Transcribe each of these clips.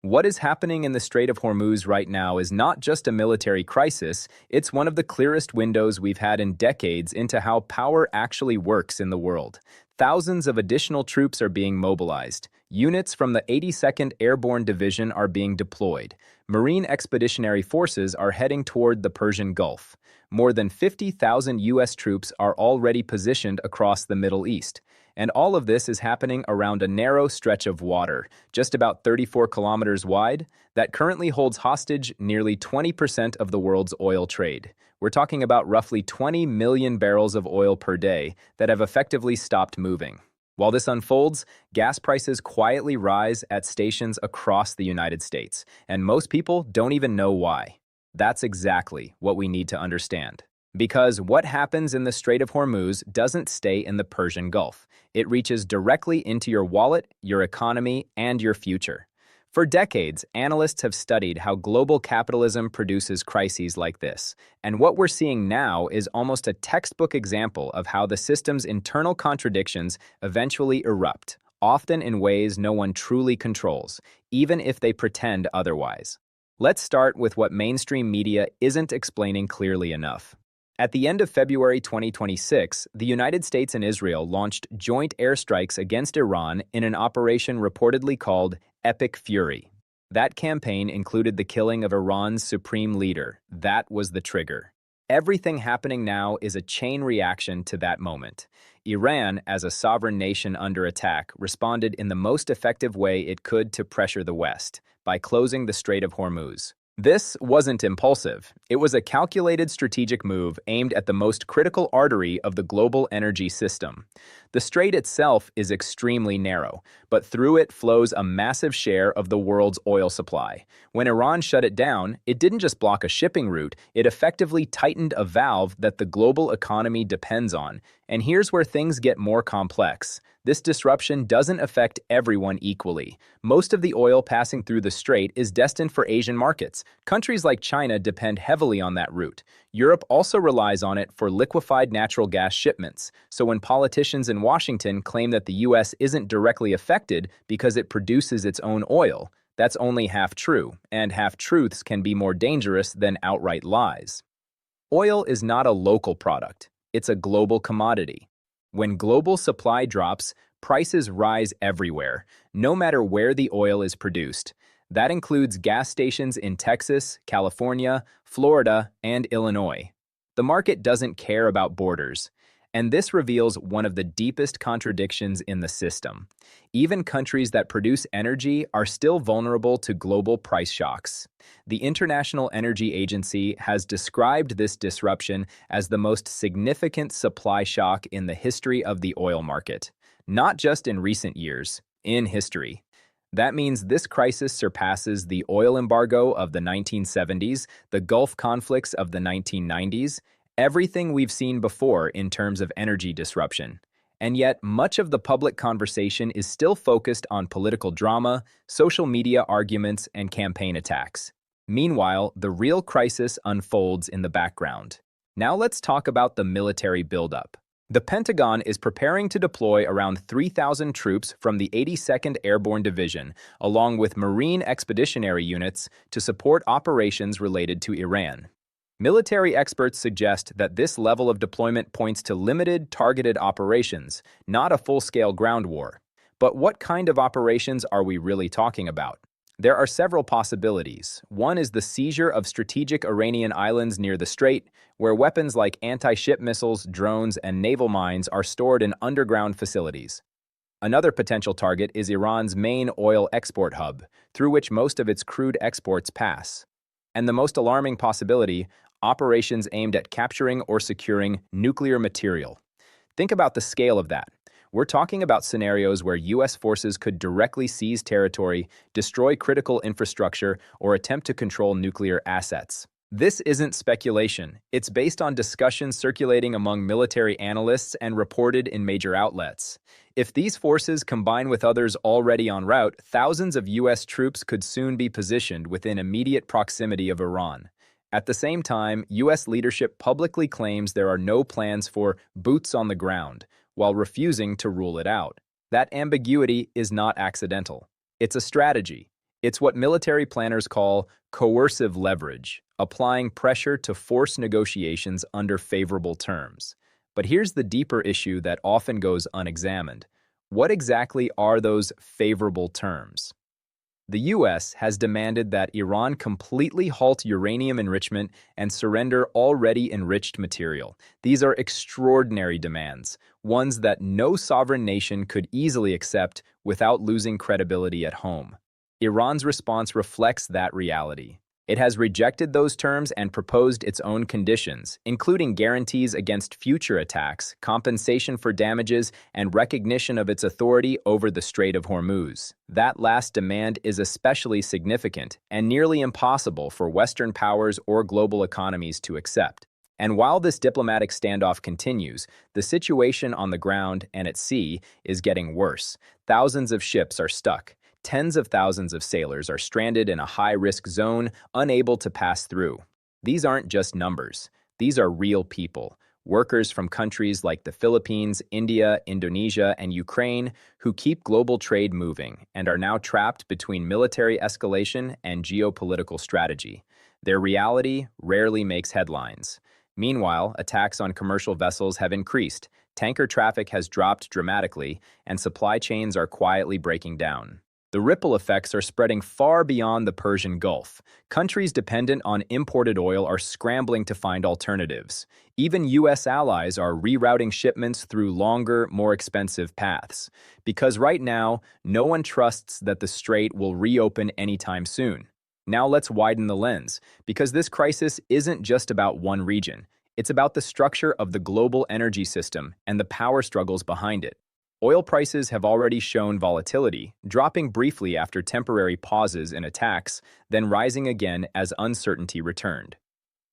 What is happening in the Strait of Hormuz right now is not just a military crisis, it's one of the clearest windows we've had in decades into how power actually works in the world. Thousands of additional troops are being mobilized. Units from the 82nd Airborne Division are being deployed. Marine Expeditionary Forces are heading toward the Persian Gulf. More than 50,000 U.S. troops are already positioned across the Middle East. And all of this is happening around a narrow stretch of water, just about 34 kilometers wide, that currently holds hostage nearly 20% of the world's oil trade. We're talking about roughly 20 million barrels of oil per day that have effectively stopped moving. While this unfolds, gas prices quietly rise at stations across the United States, and most people don't even know why. That's exactly what we need to understand. Because what happens in the Strait of Hormuz doesn't stay in the Persian Gulf. It reaches directly into your wallet, your economy, and your future. For decades, analysts have studied how global capitalism produces crises like this. And what we're seeing now is almost a textbook example of how the system's internal contradictions eventually erupt, often in ways no one truly controls, even if they pretend otherwise. Let's start with what mainstream media isn't explaining clearly enough. At the end of February 2026, the United States and Israel launched joint airstrikes against Iran in an operation reportedly called Epic Fury. That campaign included the killing of Iran's supreme leader. That was the trigger. Everything happening now is a chain reaction to that moment. Iran, as a sovereign nation under attack, responded in the most effective way it could to pressure the West, by closing the Strait of Hormuz. This wasn't impulsive. It was a calculated strategic move aimed at the most critical artery of the global energy system. The strait itself is extremely narrow, but through it flows a massive share of the world's oil supply. When Iran shut it down, it didn't just block a shipping route, it effectively tightened a valve that the global economy depends on. And here's where things get more complex. This disruption doesn't affect everyone equally. Most of the oil passing through the strait is destined for Asian markets. Countries like China depend heavily on that route. Europe also relies on it for liquefied natural gas shipments. So when politicians in Washington claim that the U.S. isn't directly affected because it produces its own oil, that's only half true, and half-truths can be more dangerous than outright lies. Oil is not a local product. It's a global commodity. When global supply drops, prices rise everywhere, no matter where the oil is produced. That includes gas stations in Texas, California, Florida, and Illinois. The market doesn't care about borders. And this reveals one of the deepest contradictions in the system. Even countries that produce energy are still vulnerable to global price shocks. The International Energy Agency has described this disruption as the most significant supply shock in the history of the oil market. Not just in recent years, in history. That means this crisis surpasses the oil embargo of the 1970s, the Gulf conflicts of the 1990s, everything we've seen before in terms of energy disruption. And yet, much of the public conversation is still focused on political drama, social media arguments, and campaign attacks. Meanwhile, the real crisis unfolds in the background. Now let's talk about the military buildup. The Pentagon is preparing to deploy around 3,000 troops from the 82nd Airborne Division, along with Marine Expeditionary Units, to support operations related to Iran. Military experts suggest that this level of deployment points to limited, targeted operations, not a full-scale ground war. But what kind of operations are we really talking about? There are several possibilities. One is the seizure of strategic Iranian islands near the strait, where weapons like anti-ship missiles, drones, and naval mines are stored in underground facilities. Another potential target is Iran's main oil export hub, through which most of its crude exports pass. And the most alarming possibility, operations aimed at capturing or securing nuclear material. Think about the scale of that. We're talking about scenarios where U.S. forces could directly seize territory, destroy critical infrastructure, or attempt to control nuclear assets. This isn't speculation. It's based on discussions circulating among military analysts and reported in major outlets. If these forces combine with others already en route, thousands of U.S. troops could soon be positioned within immediate proximity of Iran. At the same time, U.S. leadership publicly claims there are no plans for boots on the ground, while refusing to rule it out. That ambiguity is not accidental. It's a strategy. It's what military planners call coercive leverage, applying pressure to force negotiations under favorable terms. But here's the deeper issue that often goes unexamined. What exactly are those favorable terms? The U.S. has demanded that Iran completely halt uranium enrichment and surrender already enriched material. These are extraordinary demands, ones that no sovereign nation could easily accept without losing credibility at home. Iran's response reflects that reality. It has rejected those terms and proposed its own conditions, including guarantees against future attacks, compensation for damages, and recognition of its authority over the Strait of Hormuz. That last demand is especially significant and nearly impossible for Western powers or global economies to accept. And while this diplomatic standoff continues, the situation on the ground and at sea is getting worse. Thousands of ships are stuck. Tens of thousands of sailors are stranded in a high-risk zone, unable to pass through. These aren't just numbers. These are real people, workers from countries like the Philippines, India, Indonesia, and Ukraine who keep global trade moving and are now trapped between military escalation and geopolitical strategy. Their reality rarely makes headlines. Meanwhile, attacks on commercial vessels have increased, tanker traffic has dropped dramatically, and supply chains are quietly breaking down. The ripple effects are spreading far beyond the Persian Gulf. Countries dependent on imported oil are scrambling to find alternatives. Even U.S. allies are rerouting shipments through longer, more expensive paths. Because right now, no one trusts that the strait will reopen anytime soon. Now let's widen the lens, because this crisis isn't just about one region. It's about the structure of the global energy system and the power struggles behind it. Oil prices have already shown volatility, dropping briefly after temporary pauses in attacks, then rising again as uncertainty returned.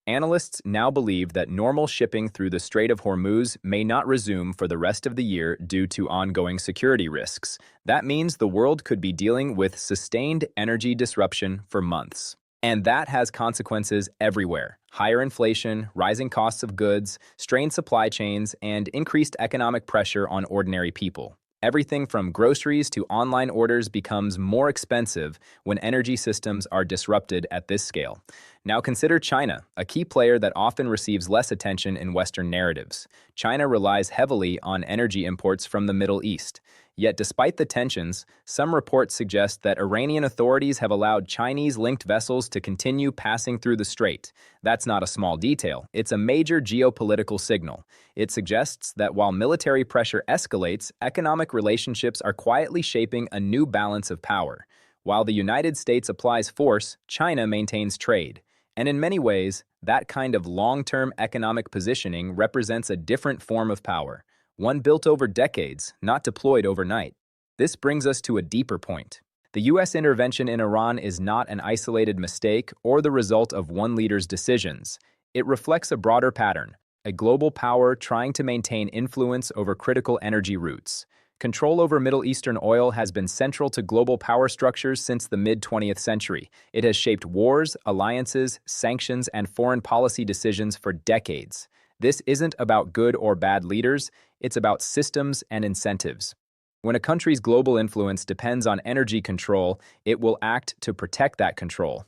Analysts now believe that normal shipping through the Strait of Hormuz may not resume for the rest of the year due to ongoing security risks. That means the world could be dealing with sustained energy disruption for months. And that has consequences everywhere. Higher inflation, rising costs of goods, strained supply chains, and increased economic pressure on ordinary people. Everything from groceries to online orders becomes more expensive when energy systems are disrupted at this scale. Now consider China, a key player that often receives less attention in Western narratives. China relies heavily on energy imports from the Middle East. Yet despite the tensions, some reports suggest that Iranian authorities have allowed Chinese-linked vessels to continue passing through the strait. That's not a small detail. It's a major geopolitical signal. It suggests that while military pressure escalates, economic relationships are quietly shaping a new balance of power. While the United States applies force, China maintains trade. And in many ways, that kind of long-term economic positioning represents a different form of power. One built over decades, not deployed overnight. This brings us to a deeper point. The U.S. intervention in Iran is not an isolated mistake or the result of one leader's decisions. It reflects a broader pattern, a global power trying to maintain influence over critical energy routes. Control over Middle Eastern oil has been central to global power structures since the mid-20th century. It has shaped wars, alliances, sanctions, and foreign policy decisions for decades. This isn't about good or bad leaders, it's about systems and incentives. When a country's global influence depends on energy control, it will act to protect that control.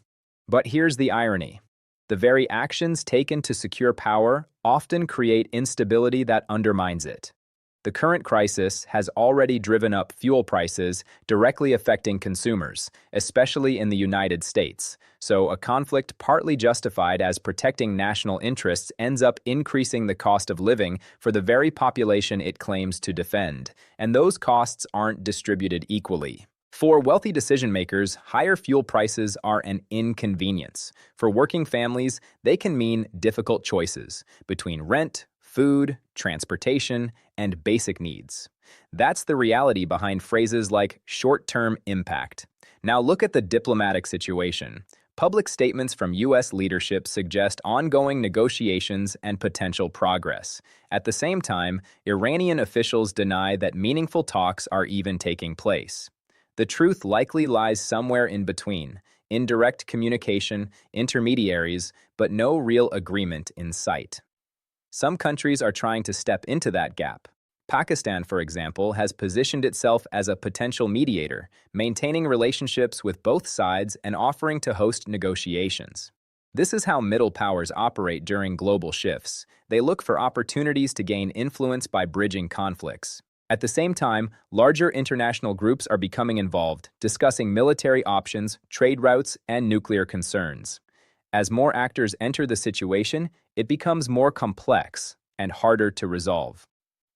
But here's the irony. The very actions taken to secure power often create instability that undermines it. The current crisis has already driven up fuel prices, directly affecting consumers, especially in the United States. So a conflict partly justified as protecting national interests ends up increasing the cost of living for the very population it claims to defend. And those costs aren't distributed equally. For wealthy decision-makers, higher fuel prices are an inconvenience. For working families, they can mean difficult choices between rent, food, transportation, and basic needs. That's the reality behind phrases like short-term impact. Now look at the diplomatic situation. Public statements from U.S. leadership suggest ongoing negotiations and potential progress. At the same time, Iranian officials deny that meaningful talks are even taking place. The truth likely lies somewhere in between, indirect communication, intermediaries, but no real agreement in sight. Some countries are trying to step into that gap. Pakistan, for example, has positioned itself as a potential mediator, maintaining relationships with both sides and offering to host negotiations. This is how middle powers operate during global shifts. They look for opportunities to gain influence by bridging conflicts. At the same time, larger international groups are becoming involved, discussing military options, trade routes, and nuclear concerns. As more actors enter the situation, it becomes more complex and harder to resolve.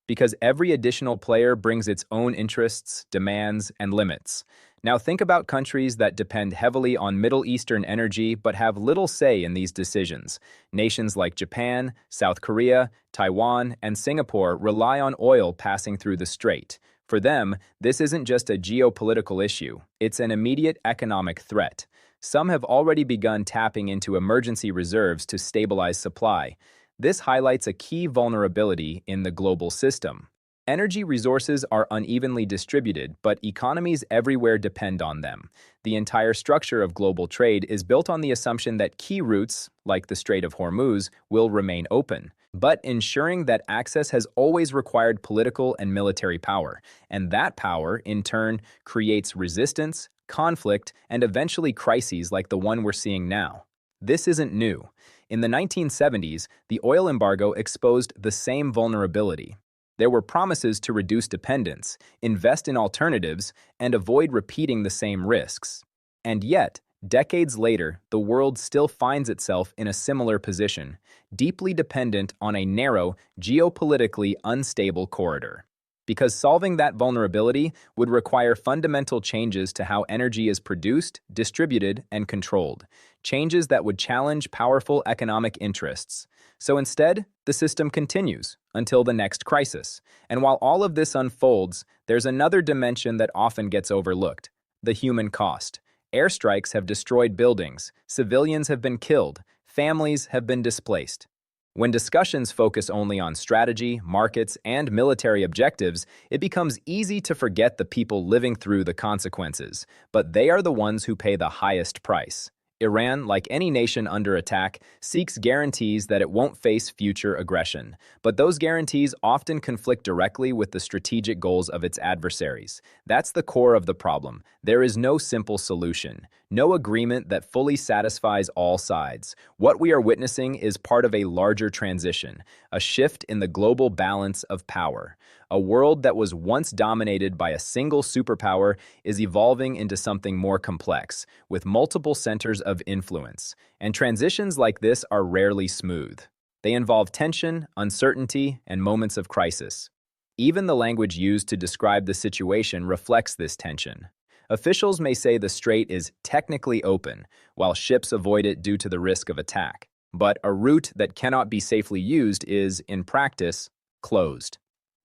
Because every additional player brings its own interests, demands, and limits. Now think about countries that depend heavily on Middle Eastern energy but have little say in these decisions. Nations like Japan, South Korea, Taiwan, and Singapore rely on oil passing through the strait. For them, this isn't just a geopolitical issue, it's an immediate economic threat. Some have already begun tapping into emergency reserves to stabilize supply. This highlights a key vulnerability in the global system. Energy resources are unevenly distributed, but economies everywhere depend on them. The entire structure of global trade is built on the assumption that key routes, like the Strait of Hormuz, will remain open. But ensuring that access has always required political and military power, and that power, in turn, creates resistance, conflict, and eventually crises like the one we're seeing now. This isn't new. In the 1970s, the oil embargo exposed the same vulnerability. There were promises to reduce dependence, invest in alternatives, and avoid repeating the same risks. And yet, decades later, the world still finds itself in a similar position, deeply dependent on a narrow, geopolitically unstable corridor. Because solving that vulnerability would require fundamental changes to how energy is produced, distributed, and controlled, changes that would challenge powerful economic interests. So instead, the system continues until the next crisis. And while all of this unfolds, there's another dimension that often gets overlooked: the human cost. Airstrikes have destroyed buildings, civilians have been killed, families have been displaced. When discussions focus only on strategy, markets, and military objectives, it becomes easy to forget the people living through the consequences, but they are the ones who pay the highest price. Iran, like any nation under attack, seeks guarantees that it won't face future aggression. But those guarantees often conflict directly with the strategic goals of its adversaries. That's the core of the problem. There is no simple solution, no agreement that fully satisfies all sides. What we are witnessing is part of a larger transition, a shift in the global balance of power. A world that was once dominated by a single superpower is evolving into something more complex, with multiple centers of influence. And transitions like this are rarely smooth. They involve tension, uncertainty, and moments of crisis. Even the language used to describe the situation reflects this tension. Officials may say the strait is technically open, while ships avoid it due to the risk of attack. But a route that cannot be safely used is, in practice, closed.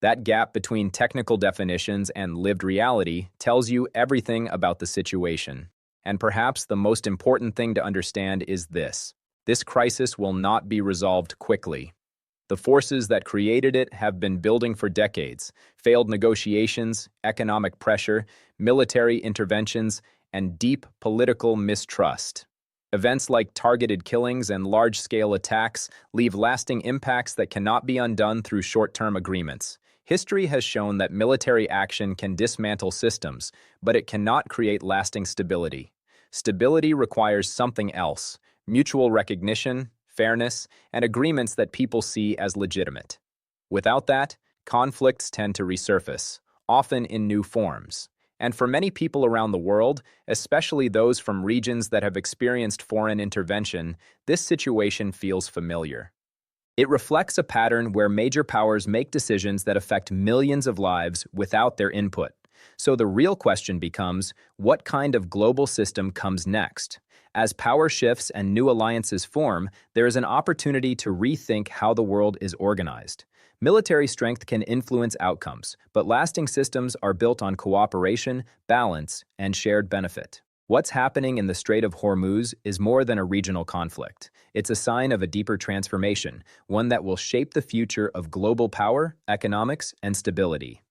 That gap between technical definitions and lived reality tells you everything about the situation. And perhaps the most important thing to understand is this: this crisis will not be resolved quickly. The forces that created it have been building for decades: failed negotiations, economic pressure, military interventions, and deep political mistrust. Events like targeted killings and large-scale attacks leave lasting impacts that cannot be undone through short-term agreements. History has shown that military action can dismantle systems, but it cannot create lasting stability. Stability requires something else: mutual recognition, fairness, and agreements that people see as legitimate. Without that, conflicts tend to resurface, often in new forms. And for many people around the world, especially those from regions that have experienced foreign intervention, this situation feels familiar. It reflects a pattern where major powers make decisions that affect millions of lives without their input. So the real question becomes, what kind of global system comes next? As power shifts and new alliances form, there is an opportunity to rethink how the world is organized. Military strength can influence outcomes, but lasting systems are built on cooperation, balance, and shared benefit. What's happening in the Strait of Hormuz is more than a regional conflict. It's a sign of a deeper transformation, one that will shape the future of global power, economics, and stability.